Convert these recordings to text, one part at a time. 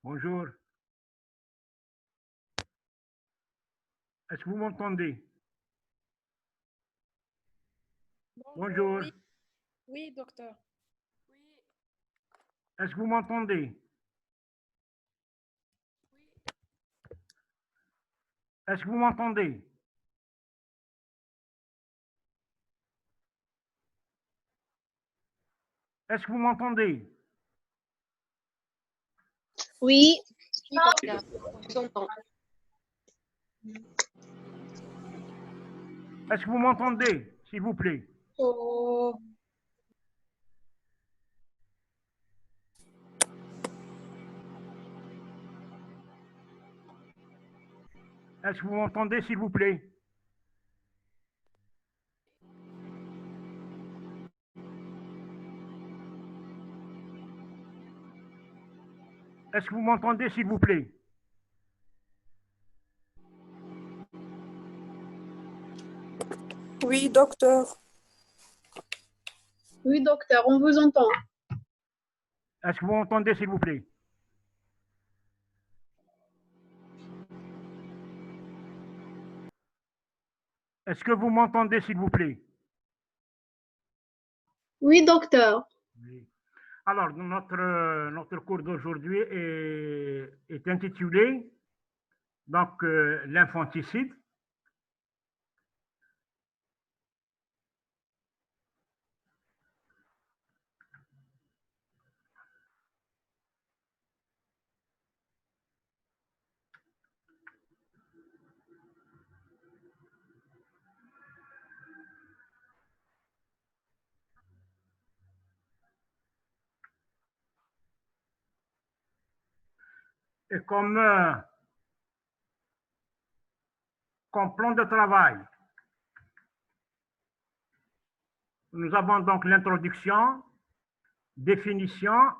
Bonjour. Est-ce que vous m'entendez? Bonjour, Bonjour. oui, oui, docteur. Est-ce que vous m'entendez? Est-ce que vous m'entendez? Est-ce que vous m'entendez? Oui, Oui, docteur, on vous entend. Est-ce que vous m'entendez, s'il vous plaît? oh, Est-ce que vous m'entendez, s'il vous plaît? Est-ce que vous m'entendez, s'il vous plaît? Oui, docteur. oui, docteur, on vous entend. Est-ce que vous m'entendez, s'il vous plaît? Est-ce que vous m'entendez, s'il vous plaît? Oui, docteur. Oui. Alors, notre cours d'aujourd'hui est intitulé donc l'infanticide. Et comme plan de travail, nous avons donc l'introduction, définition,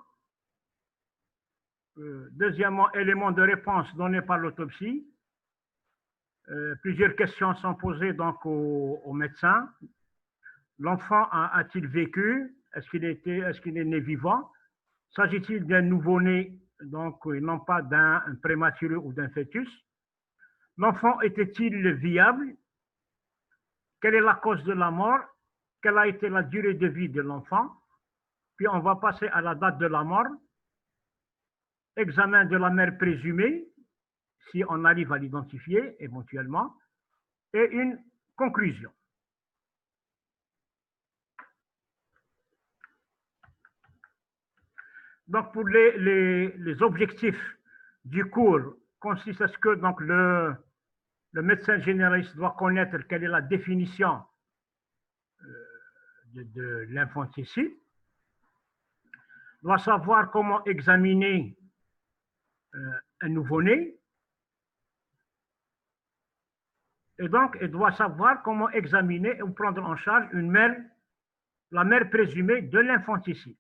deuxièmement, éléments de réponse donnés par l'autopsie. Plusieurs questions sont posées donc au médecin. L'enfant a-t-il vécu? Est-ce qu'il est né vivant? S'agit-il d'un nouveau-né, donc non pas d'un prématuré ou d'un fœtus? L'enfant était-il viable? Quelle est la cause de la mort? Quelle a été la durée de vie de l'enfant? Puis on va passer à la date de la mort. Examen de la mère présumée, si on arrive à l'identifier éventuellement, et une conclusion. Donc, pour les objectifs du cours, consiste à ce que donc, le médecin généraliste doit connaître quelle est la définition de l'infanticide, doit savoir comment examiner un nouveau-né, et donc il doit savoir comment examiner ou prendre en charge la mère présumée de l'infanticide.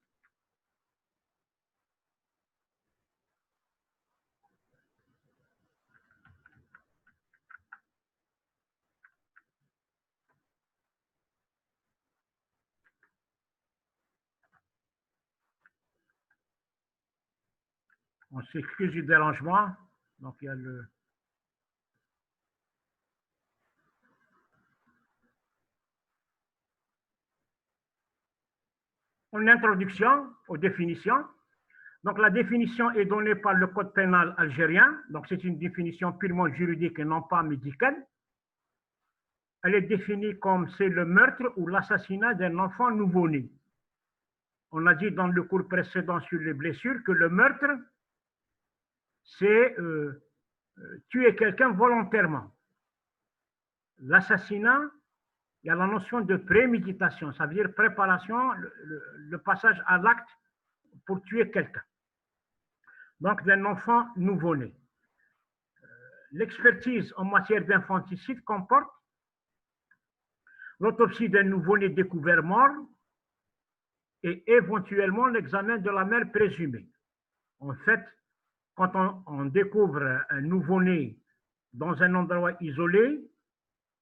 On s'excuse du dérangement. Donc, il y a le... Une introduction aux définitions. Donc, la définition est donnée par le Code pénal algérien. Donc, c'est une définition purement juridique et non pas médicale. Elle est définie comme c'est le meurtre ou l'assassinat d'un enfant nouveau-né. On a dit dans le cours précédent sur les blessures que le meurtre, c'est tuer quelqu'un volontairement. L'assassinat, il y a la notion de préméditation, ça veut dire préparation, le passage à l'acte pour tuer quelqu'un. Donc, d'un enfant nouveau-né. L'expertise en matière d'infanticide comporte l'autopsie d'un nouveau-né découvert mort et éventuellement l'examen de la mère présumée. En fait, quand on découvre un nouveau-né dans un endroit isolé,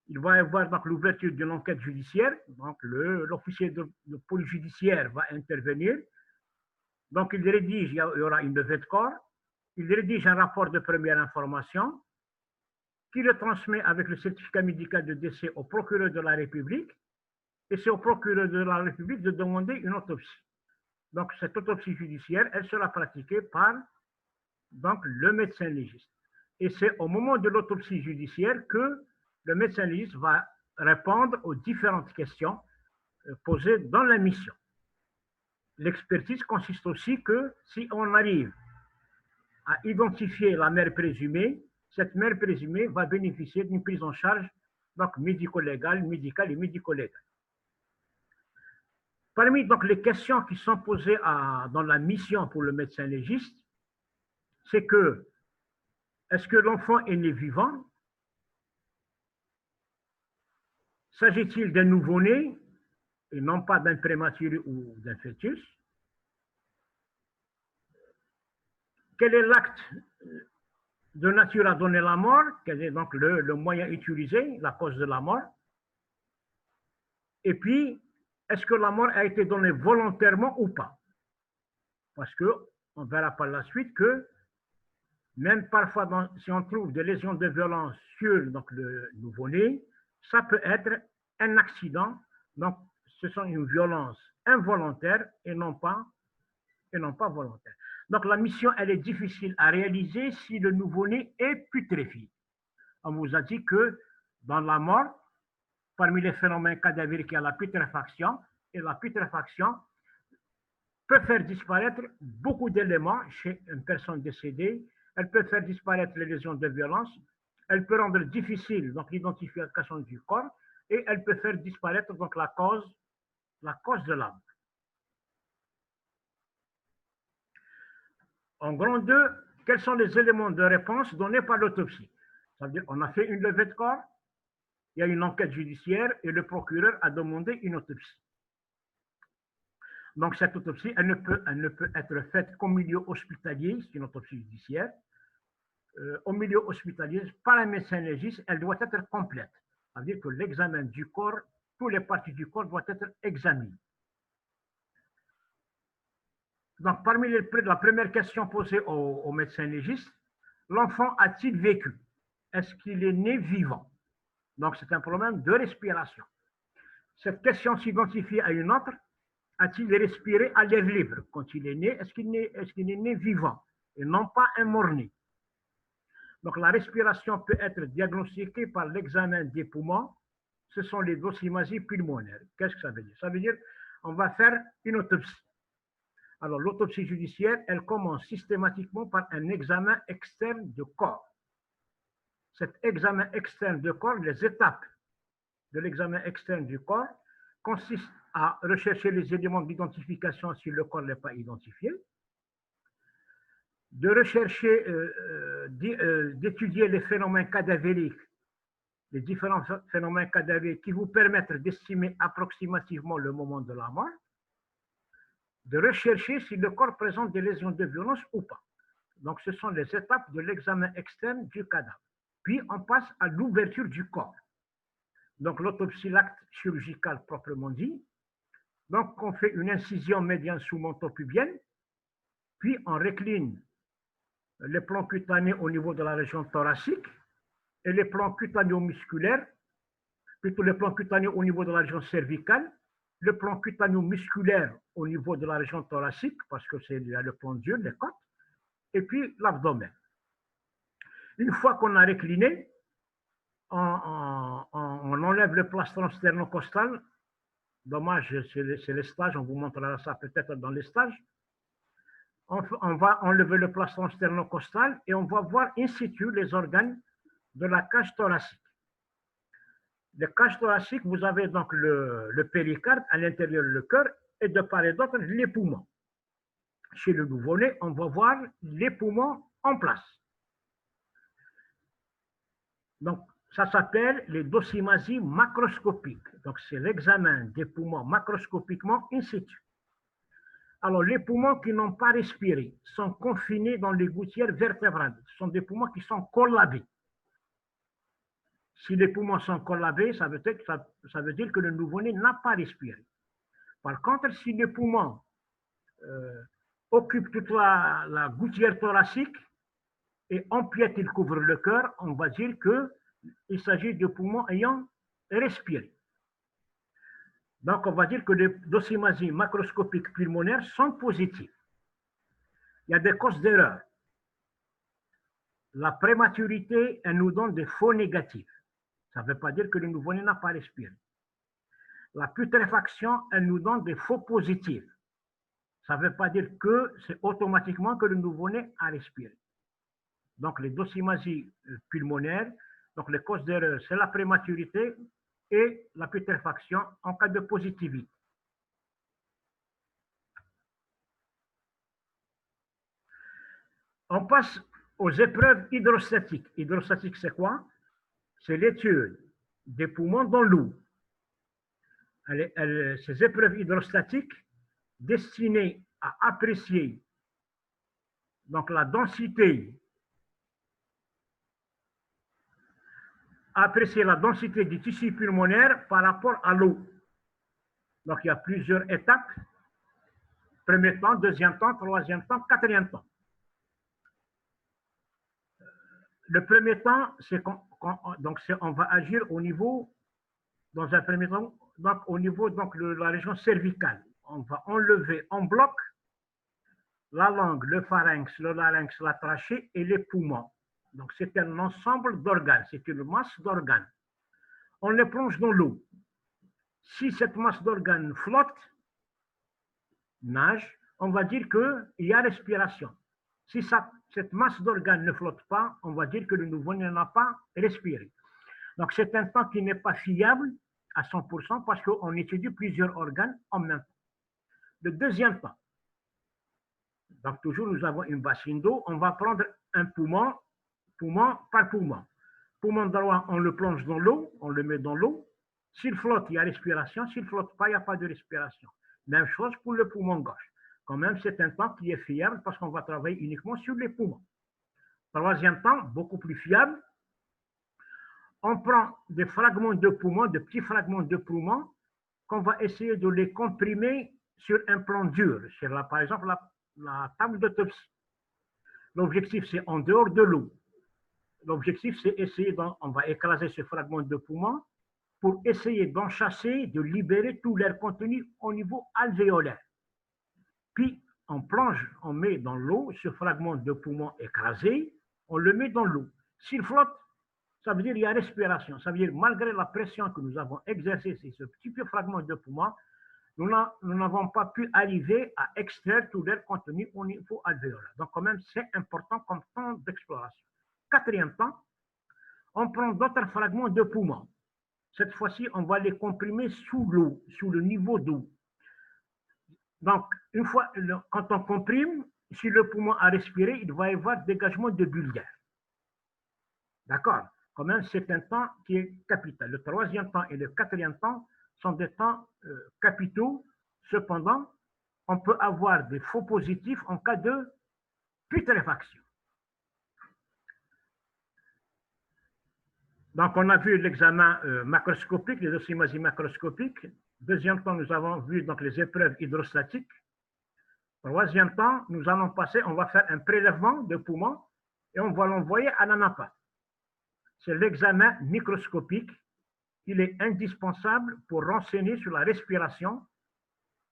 il va y avoir donc l'ouverture d'une enquête judiciaire, donc l'officier de police judiciaire va intervenir, donc il rédige, il y aura une levée de corps, il rédige un rapport de première information qui le transmet avec le certificat médical de décès au procureur de la République, et c'est au procureur de la République de demander une autopsie. Donc, cette autopsie judiciaire, elle sera pratiquée par donc, le médecin légiste. Et c'est au moment de l'autopsie judiciaire que le médecin légiste va répondre aux différentes questions posées dans la mission. L'expertise consiste aussi que si on arrive à identifier la mère présumée, cette mère présumée va bénéficier d'une prise en charge donc médico-légale, médicale et médico-légale. Parmi donc, les questions qui sont posées dans la mission pour le médecin légiste, c'est que est-ce que l'enfant est né vivant? S'agit-il d'un nouveau-né et non pas d'un prématuré ou d'un fœtus? Quel est l'acte de nature à donner la mort? Quel est donc le moyen utilisé, la cause de la mort? Et puis, est-ce que la mort a été donnée volontairement ou pas? Parce qu'on verra par la suite que même parfois, si on trouve des lésions de violence sur donc, le nouveau-né, ça peut être un accident. Donc, ce sont une violence involontaire et non pas volontaire. Donc, la mission, elle est difficile à réaliser si le nouveau-né est putréfié. On vous a dit que dans la mort, parmi les phénomènes cadavériques, il y a la putréfaction, et la putréfaction peut faire disparaître beaucoup d'éléments chez une personne décédée. Elle peut faire disparaître les lésions de violence, elle peut rendre difficile donc l'identification du corps, et elle peut faire disparaître donc la cause de l'âme. En grand 2, quels sont les éléments de réponse donnés par l'autopsie? Ça veut dire qu'on a fait une levée de corps, il y a une enquête judiciaire et le procureur a demandé une autopsie. Donc cette autopsie, elle ne peut être faite qu'au milieu hospitalier, c'est une autopsie judiciaire. Au milieu hospitalier, par un médecin légiste, elle doit être complète. Ça veut dire que l'examen du corps, toutes les parties du corps doivent être examinées. Donc, parmi la première question posée au médecin légiste, l'enfant a-t-il vécu? Est-ce qu'il est né vivant? Donc, c'est un problème de respiration. Cette question s'identifie à une autre. A-t-il respiré à l'air libre quand il est né? Est-ce qu'il est né vivant et non pas un mort-né? Donc, la respiration peut être diagnostiquée par l'examen des poumons. Ce sont les dosymasies pulmonaires. Qu'est-ce que ça veut dire? Ça veut dire qu'on va faire une autopsie. Alors, l'autopsie judiciaire, elle commence systématiquement par un examen externe de corps. Cet examen externe de corps, les étapes de l'examen externe du corps consistent à rechercher les éléments d'identification si le corps n'est pas identifié, de rechercher, d'étudier les phénomènes cadavériques, les différents phénomènes cadavériques qui vous permettent d'estimer approximativement le moment de la mort, de rechercher si le corps présente des lésions de violence ou pas. Donc, ce sont les étapes de l'examen externe du cadavre. Puis, on passe à l'ouverture du corps. Donc, l'autopsie, l'acte chirurgical proprement dit. Donc, on fait une incision médiane sous-manteau-pubienne, puis on récline les plans cutanés au niveau de la région thoracique et les plans cutanéo-musculaires, plutôt les plans cutanés au niveau de la région cervicale, le plan cutanéo-musculaire au niveau de la région thoracique, parce que c'est le plan dur, les côtes, et puis l'abdomen. Une fois qu'on a récliné, on enlève le plastron sternocostal. Dommage, c'est les stages, on vous montrera ça peut-être dans les stages. On va enlever le plastron sternocostal et on va voir in situ les organes de la cage thoracique. Les cages thoraciques, vous avez donc le péricarde, à l'intérieur le cœur, et de part et d'autre, les poumons. Chez le nouveau-né, on va voir les poumons en place. Donc, ça s'appelle les dosymasies macroscopiques. Donc, c'est l'examen des poumons macroscopiquement in situ. Alors, les poumons qui n'ont pas respiré sont confinés dans les gouttières vertébrales. Ce sont des poumons qui sont collabés. Si les poumons sont collabés, ça veut dire que le nouveau-né n'a pas respiré. Par contre, si les poumons occupent toute la gouttière thoracique, et empiète, il couvre le cœur, on va dire qu'il s'agit de poumons ayant respiré. Donc, on va dire que les dosimasie macroscopiques pulmonaires sont positives. Il y a des causes d'erreur. La prématurité, elle nous donne des faux négatifs. Ça ne veut pas dire que le nouveau-né n'a pas respiré. La putréfaction, elle nous donne des faux positifs. Ça ne veut pas dire que c'est automatiquement que le nouveau-né a respiré. Donc, les dosimasies pulmonaires, donc les causes d'erreur, c'est la prématurité et la putréfaction en cas de positivité. On passe aux épreuves hydrostatiques. Hydrostatique, c'est quoi? C'est l'étude des poumons dans l'eau. Ces épreuves hydrostatiques destinées à apprécier donc la densité du tissu pulmonaire par rapport à l'eau. Donc, il y a plusieurs étapes. Premier temps, deuxième temps, troisième temps, quatrième temps. Le premier temps, c'est on va agir au niveau, dans un premier temps, donc au niveau de la région cervicale. On va enlever en bloc la langue, le pharynx, le larynx, la trachée et les poumons. Donc, c'est un ensemble d'organes, c'est une masse d'organes. On les plonge dans l'eau. Si cette masse d'organes flotte, nage, on va dire qu'il y a respiration. Si cette masse d'organes ne flotte pas, on va dire que le nouveau-né n'a pas respiré. Donc, c'est un temps qui n'est pas fiable à 100% parce qu'on étudie plusieurs organes en même temps. Le deuxième temps, donc toujours nous avons une bassine d'eau, on va prendre un poumon par poumon. Poumon droit, on le plonge dans l'eau, on le met dans l'eau. S'il flotte, il y a respiration. S'il ne flotte pas, il n'y a pas de respiration. Même chose pour le poumon gauche. Quand même, c'est un temps qui est fiable parce qu'on va travailler uniquement sur les poumons. Troisième temps, beaucoup plus fiable. On prend des fragments de poumons, de petits fragments de poumons, qu'on va essayer de les comprimer sur un plan dur, sur par exemple la table d'autopsie. L'objectif, c'est en dehors de l'eau. L'objectif, c'est essayer, on va écraser ce fragment de poumon pour essayer d'en chasser, de libérer tout l'air contenu au niveau alvéolaire. Puis, on plonge, on met dans l'eau ce fragment de poumon écrasé, on le met dans l'eau. S'il flotte, ça veut dire qu'il y a respiration. Ça veut dire malgré la pression que nous avons exercée sur ce petit fragment de poumon, nous n'avons pas pu arriver à extraire tout l'air contenu au niveau alvéolaire. Donc, quand même, c'est important comme temps d'exploration. Quatrième temps, on prend d'autres fragments de poumon. Cette fois-ci, on va les comprimer sous l'eau, sous le niveau d'eau. Donc, une fois, quand on comprime, si le poumon a respiré, il va y avoir dégagement de bulles d'air. D'accord? Quand même, c'est un temps qui est capital. Le troisième temps et le quatrième temps sont des temps capitaux. Cependant, on peut avoir des faux positifs en cas de putréfaction. Donc, on a vu l'examen macroscopique, les dosimasies macroscopiques. Deuxième temps, nous avons vu donc, les épreuves hydrostatiques. Troisième temps, nous allons passer, on va faire un prélèvement de poumon et on va l'envoyer à l'anapathe. C'est l'examen microscopique. Il est indispensable pour renseigner sur la respiration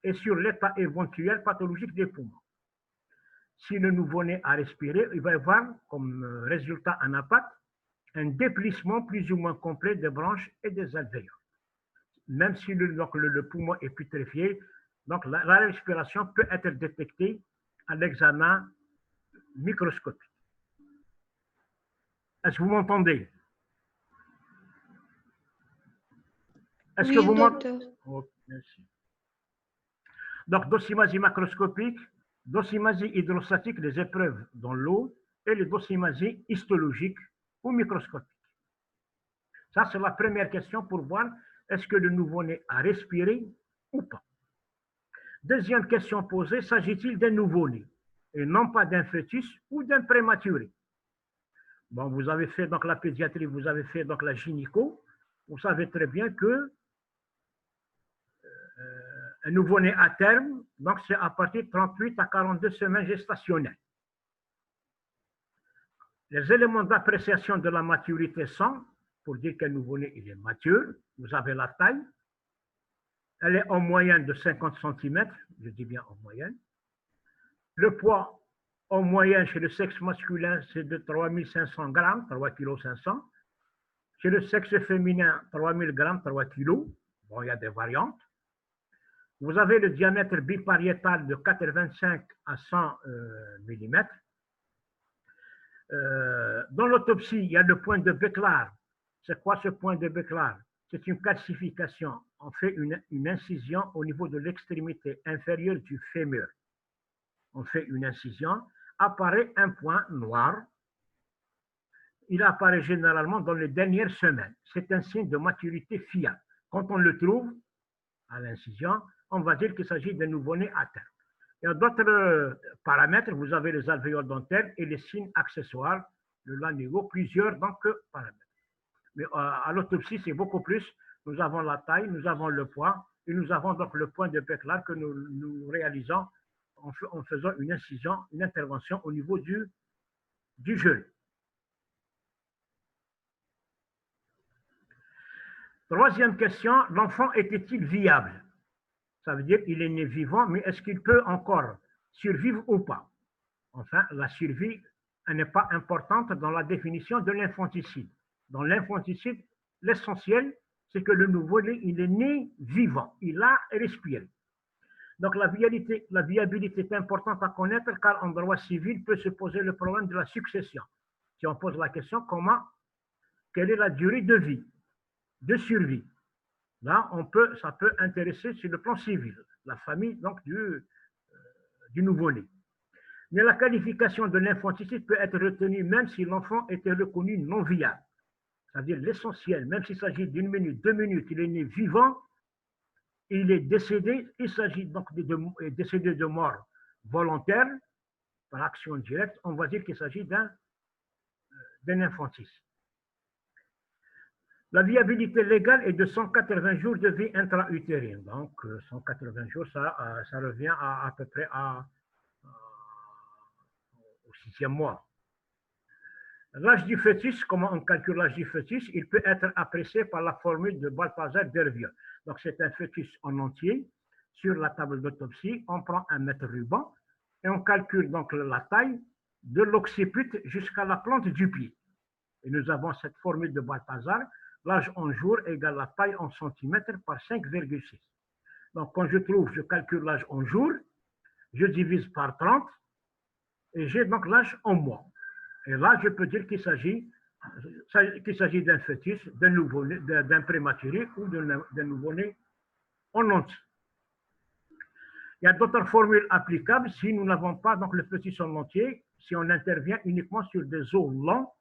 et sur l'état éventuel pathologique des poumons. Si le nouveau-né a respiré, il va y avoir comme résultat anapathe un déplissement plus ou moins complet des branches et des alvéoles. Même si le poumon est putréfié, donc la respiration peut être détectée à l'examen microscopique. Est-ce que vous m'entendez? Est-ce que vous m'entendez? Oh, merci. Donc, dosimasie macroscopique, dosimasie hydrostatique, les épreuves dans l'eau, et les dosimasies histologiques ou microscopiques. Ça, c'est la première question pour voir est-ce que le nouveau-né a respiré ou pas. Deuxième question posée, s'agit-il d'un nouveau-né et non pas d'un fœtus ou d'un prématuré? Bon, vous avez fait donc la pédiatrie, vous avez fait donc la gynéco, vous savez très bien que un nouveau-né à terme, donc c'est à partir de 38 à 42 semaines gestationnelles. Les éléments d'appréciation de la maturité sont, pour dire qu'un nouveau-né il est mature, vous avez la taille, elle est en moyenne de 50 cm, je dis bien en moyenne. Le poids en moyenne chez le sexe masculin, c'est de 3500 grammes, 3 kg 500. Chez le sexe féminin, 3000 grammes, 3 kg. Bon, il y a des variantes. Vous avez le diamètre bipariétal de 85 à 100 mm. Dans l'autopsie, il y a le point de Becklar. C'est quoi ce point de Becklar? C'est une calcification. On fait une incision au niveau de l'extrémité inférieure du fémur. On fait une incision, apparaît un point noir. Il apparaît généralement dans les dernières semaines. C'est un signe de maturité fiable. Quand on le trouve à l'incision, on va dire qu'il s'agit d'un nouveau-né à terme. Il y a d'autres paramètres. Vous avez les alvéoles dentaires et les signes accessoires, le lanugo, plusieurs donc, paramètres. Mais à l'autopsie, c'est beaucoup plus. Nous avons la taille, nous avons le poids et nous avons donc le point de Becklar que nous réalisons en faisant une incision, une intervention au niveau du genou. Troisième question, l'enfant était-il viable? Ça veut dire qu'il est né vivant, mais est-ce qu'il peut encore survivre ou pas? Enfin, la survie n'est pas importante dans la définition de l'infanticide. Dans l'infanticide, l'essentiel, c'est que le nouveau-né, il est né vivant, il a respiré. Donc la viabilité est importante à connaître car en droit civil peut se poser le problème de la succession. Si on pose la question, quelle est la durée de vie, de survie? Là, ça peut intéresser sur le plan civil, la famille donc, du nouveau-né. Mais la qualification de l'infanticide peut être retenue même si l'enfant était reconnu non viable. C'est-à-dire l'essentiel, même s'il s'agit d'une minute, 2 minutes, il est né vivant, il est décédé, il s'agit donc décédé de mort volontaire, par action directe, on va dire qu'il s'agit d'un infanticide. La viabilité légale est de 180 jours de vie intra-utérine. Donc, 180 jours, ça revient à peu près au 6e mois. L'âge du fœtus, comment on calcule l'âge du fœtus? Il peut être apprécié par la formule de Balthazar-Derville. Donc, c'est un fœtus en entier. Sur la table d'autopsie, on prend un mètre ruban et on calcule donc la taille de l'occiput jusqu'à la plante du pied. Et nous avons cette formule de Balthazar. L'âge en jours égale la taille en centimètres par 5,6. Donc, quand je calcule l'âge en jours, je divise par 30 et j'ai donc l'âge en mois. Et là, je peux dire qu'il s'agit d'un fœtus, d'un prématuré ou d'un nouveau-né en entier. Il y a d'autres formules applicables si nous n'avons pas donc, le fœtus en entier, si on intervient uniquement sur des os longs.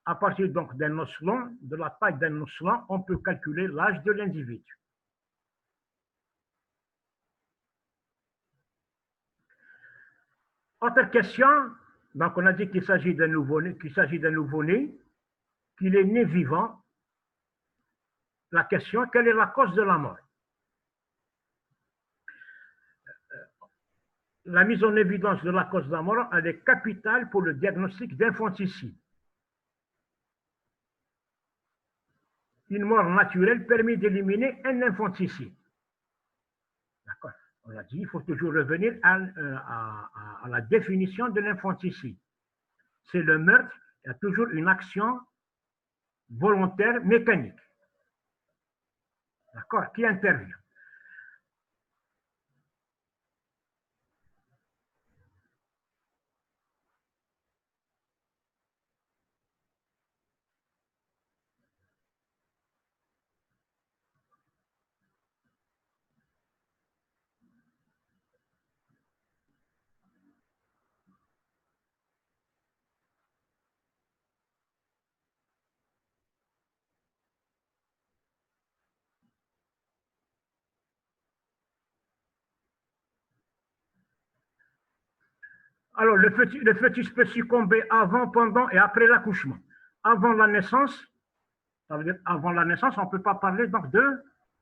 À partir donc d'un os long, de la taille d'un os long, on peut calculer l'âge de l'individu. Autre question, donc on a dit qu'il s'agit d'un nouveau-né, qu'il est né vivant. La question, quelle est la cause de la mort? La mise en évidence de la cause de la mort, elle est capitale pour le diagnostic d'infanticide. Une mort naturelle permet d'éliminer un infanticide. D'accord? On a dit, il faut toujours revenir à la définition de l'infanticide. C'est le meurtre, il y a toujours une action volontaire mécanique. D'accord? Qui intervient. Alors, le fœtus peut succomber avant, pendant et après l'accouchement. Avant la naissance, ça veut dire avant la naissance, on ne peut pas parler donc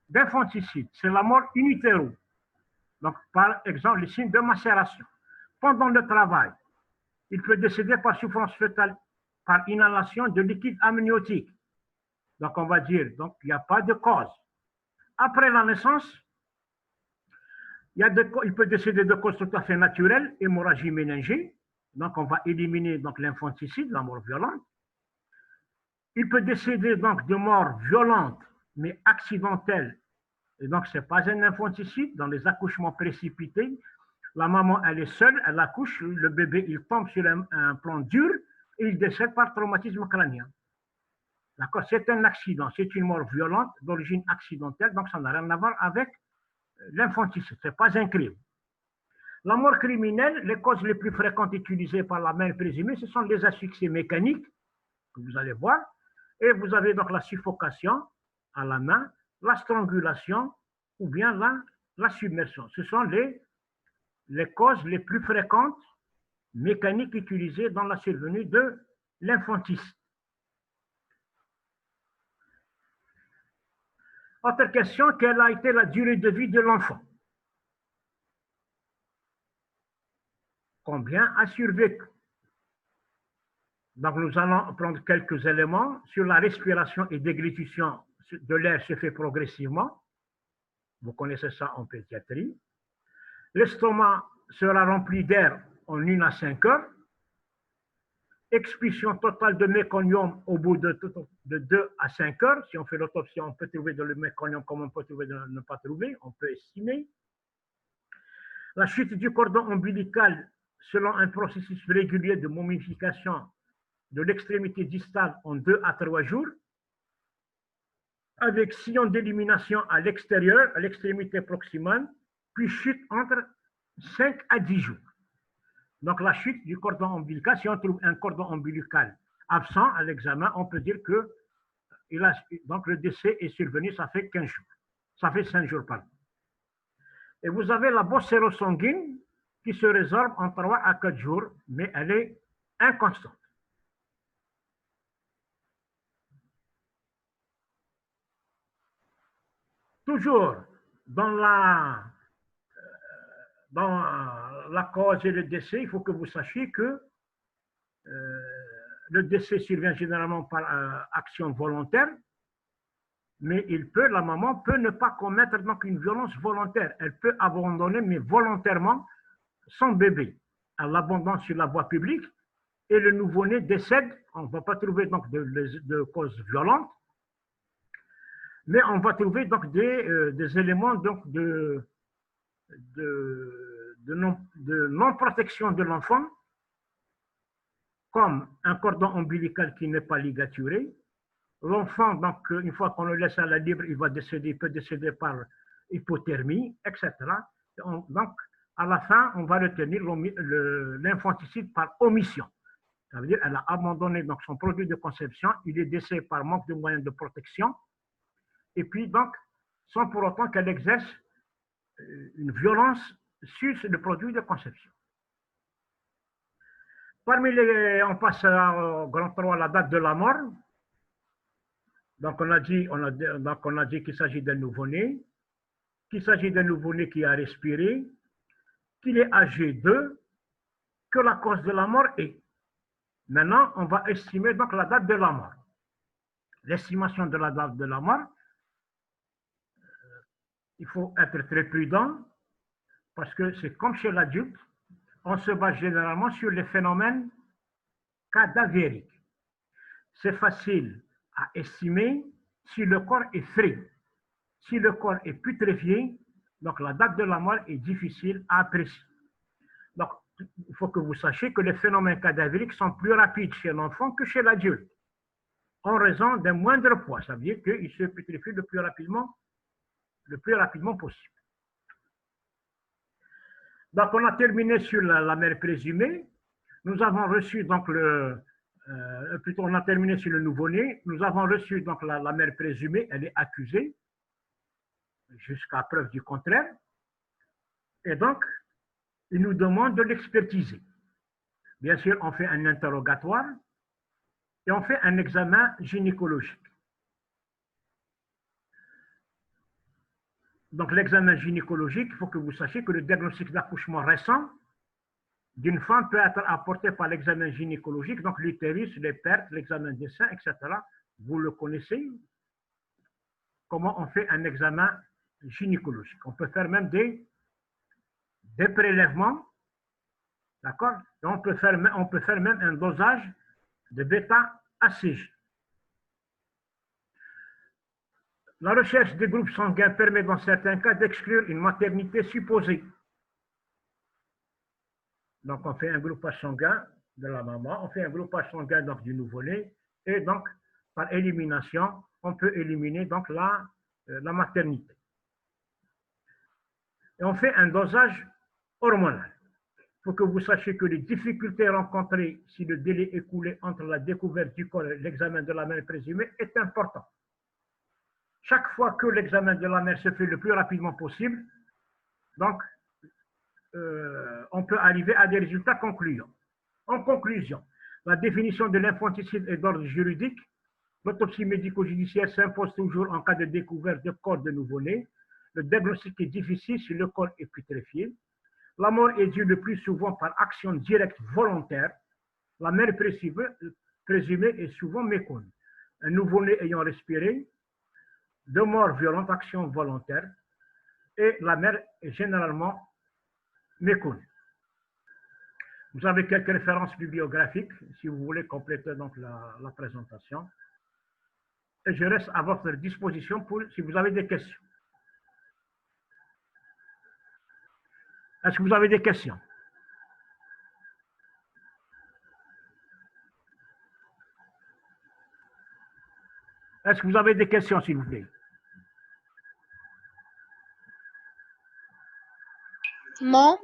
d'infanticide. C'est la mort in utero. Donc, par exemple, les signes de macération. Pendant le travail, Il peut décéder par souffrance fœtale, par inhalation de liquide amniotique. Donc, on va dire, donc, il n'y a pas de cause. Après la naissance, il peut décéder de cause tout à fait naturelle, hémorragie méningée. Donc, on va éliminer donc l'infanticide, la mort violente. Il peut décéder donc de mort violente, mais accidentelle. Et donc, ce n'est pas un infanticide. Dans les accouchements précipités, la maman, elle est seule, elle accouche, le bébé, il tombe sur un plan dur et il décède par traumatisme crânien. D'accord? C'est un accident, c'est une mort violente d'origine accidentelle, donc ça n'a rien à voir avec l'infanticide, ce n'est pas un crime. La mort criminelle, les causes les plus fréquentes utilisées par la mère présumée, ce sont les asphyxies mécaniques, que vous allez voir, et vous avez donc la suffocation à la main, la strangulation ou bien la submersion. Ce sont les causes les plus fréquentes mécaniques utilisées dans la survenue de l'infanticide. Autre question, quelle a été la durée de vie de l'enfant? Combien a survécu? Donc, nous allons prendre quelques éléments sur la respiration et déglutition de l'air se fait progressivement. Vous connaissez ça en pédiatrie. L'estomac sera rempli d'air en 1 à 5 heures. Expulsion totale de méconium au bout de 2 à 5 heures. Si on fait l'autopsie, on peut trouver de le méconium comme on peut trouver de ne pas trouver. On peut estimer. La chute du cordon ombilical selon un processus régulier de momification de l'extrémité distale en 2 à 3 jours, avec sillon d'élimination à l'extérieur, à l'extrémité proximale, puis chute entre 5 à 10 jours. Donc la chute du cordon ombilical, si on trouve un cordon ombilical absent à l'examen, on peut dire que donc le décès est survenu, ça fait 15 jours. Ça fait 5 jours, pardon. Et vous avez la bosse sérosanguine qui se résorbe en 3 à 4 jours, mais elle est inconstante. Toujours dans la cause et le décès, il faut que vous sachiez que le décès survient généralement par action volontaire, mais la maman peut ne pas commettre donc une violence volontaire. Elle peut abandonner, mais volontairement, son bébé. Elle l'abandonne sur la voie publique et le nouveau-né décède. On ne va pas trouver donc de cause violente, mais on va trouver donc des éléments donc de non-protection de l'enfant, comme un cordon ombilical qui n'est pas ligaturé. L'enfant, donc, une fois qu'on le laisse à la libre, il peut décéder par hypothermie, etc. Donc, à la fin, on va retenir l'infanticide par omission. Ça veut dire qu'elle a abandonné donc, son produit de conception, il est décédé par manque de moyens de protection, et puis donc, sans pour autant qu'elle exerce une violence sur le produit de conception. On passe au grand 3, la date de la mort. Donc, on a dit qu'il s'agit d'un nouveau-né, qu'il s'agit d'un nouveau-né qui a respiré, qu'il est âgé de, que la cause de la mort est. Maintenant, on va estimer donc la date de la mort. L'estimation de la date de la mort, il faut être très prudent parce que c'est comme chez l'adulte, on se base généralement sur les phénomènes cadavériques. C'est facile à estimer si le corps est frais. Si le corps est putréfié, donc la date de la mort est difficile à apprécier. Donc, il faut que vous sachiez que les phénomènes cadavériques sont plus rapides chez l'enfant que chez l'adulte, en raison d'un moindre poids. Ça veut dire qu'il se putréfie le plus rapidement possible. Donc, on a terminé sur la mère présumée. Nous avons reçu donc on a terminé sur le nouveau-né. Nous avons reçu donc la mère présumée, elle est accusée jusqu'à preuve du contraire. Et donc, il nous demande de l'expertiser. Bien sûr, on fait un interrogatoire et on fait un examen gynécologique. Donc, l'examen gynécologique, il faut que vous sachiez que le diagnostic d'accouchement récent d'une femme peut être apporté par l'examen gynécologique, donc l'utérus, les pertes, l'examen des seins, etc. Vous le connaissez. Comment on fait un examen gynécologique? On peut faire même des prélèvements, d'accord? On peut faire même un dosage de bêta-HCG. La recherche des groupes sanguins permet dans certains cas d'exclure une maternité supposée. Donc, on fait un groupage sanguin de la maman, on fait un groupage sanguin donc, du nouveau-né, et donc, par élimination, on peut éliminer donc, la maternité. Et on fait un dosage hormonal. Il faut que vous sachiez que les difficultés rencontrées si le délai écoulé entre la découverte du corps et l'examen de la mère présumée est important. Chaque fois que l'examen de la mère se fait le plus rapidement possible, donc, on peut arriver à des résultats concluants. En conclusion, la définition de l'infanticide est d'ordre juridique. L'autopsie médico-judiciaire s'impose toujours en cas de découverte de corps de nouveau-né. Le diagnostic est difficile si le corps est putréfié. La mort est due le plus souvent par action directe volontaire. La mère présumée est souvent méconnue. Un nouveau-né ayant respiré, de mort violente, action volontaire, et la mère est généralement méconnue. Vous avez quelques références bibliographiques, si vous voulez compléter donc la présentation. Et je reste à votre disposition si vous avez des questions. Est-ce que vous avez des questions? Est-ce que vous avez des questions, s'il vous plaît? Non.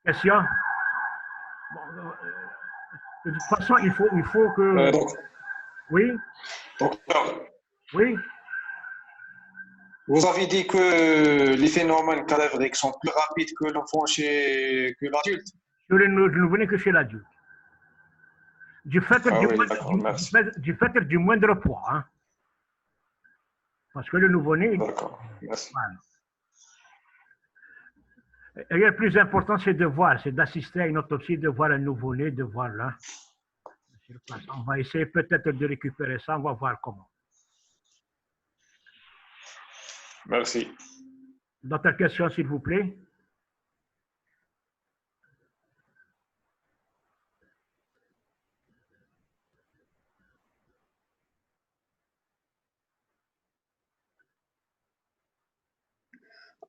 Question? Bon, de toute façon, il faut que... Oui? Docteur, Oui? vous avez dit que les phénomènes cadavériques sont plus rapides que l'enfant que l'adulte. Je ne venais que chez l'adulte. Du fait du moindre poids. Hein. Parce que le nouveau-né... D'accord, merci. Voilà. Et le plus important, c'est de voir, c'est d'assister à une autopsie, de voir un nouveau-né, de voir là. On va essayer peut-être de récupérer ça, on va voir comment. Merci. D'autres questions, s'il vous plaît?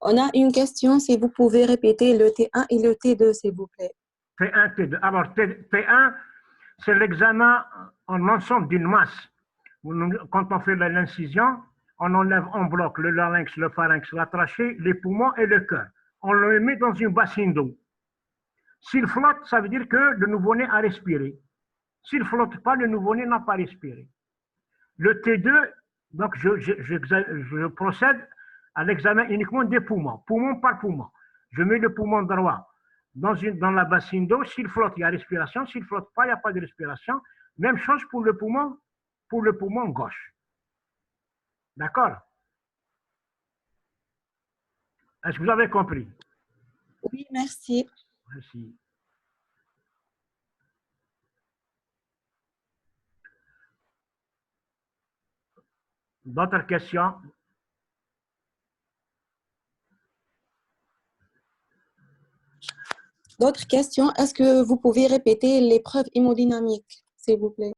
On a une question, si vous pouvez répéter le T1 et le T2, s'il vous plaît. T1, T2. Alors, T1, c'est l'examen en ensemble d'une masse. Quand on fait l'incision, on enlève en bloc le larynx, le pharynx, la trachée, les poumons et le cœur. On le met dans une bassine d'eau. S'il flotte, ça veut dire que le nouveau-né a respiré. S'il ne flotte pas, le nouveau-né n'a pas respiré. Le T2, donc je procède à l'examen uniquement des poumons, poumon par poumon. Je mets le poumon droit dans la bassine d'eau. S'il flotte, il y a respiration. S'il ne flotte pas, il n'y a pas de respiration. Même chose pour le poumon gauche. D'accord? Est-ce que vous avez compris? Oui, merci. Merci. D'autres questions? D'autres questions? Est-ce que vous pouvez répéter l'épreuve hémodynamique, s'il vous plaît?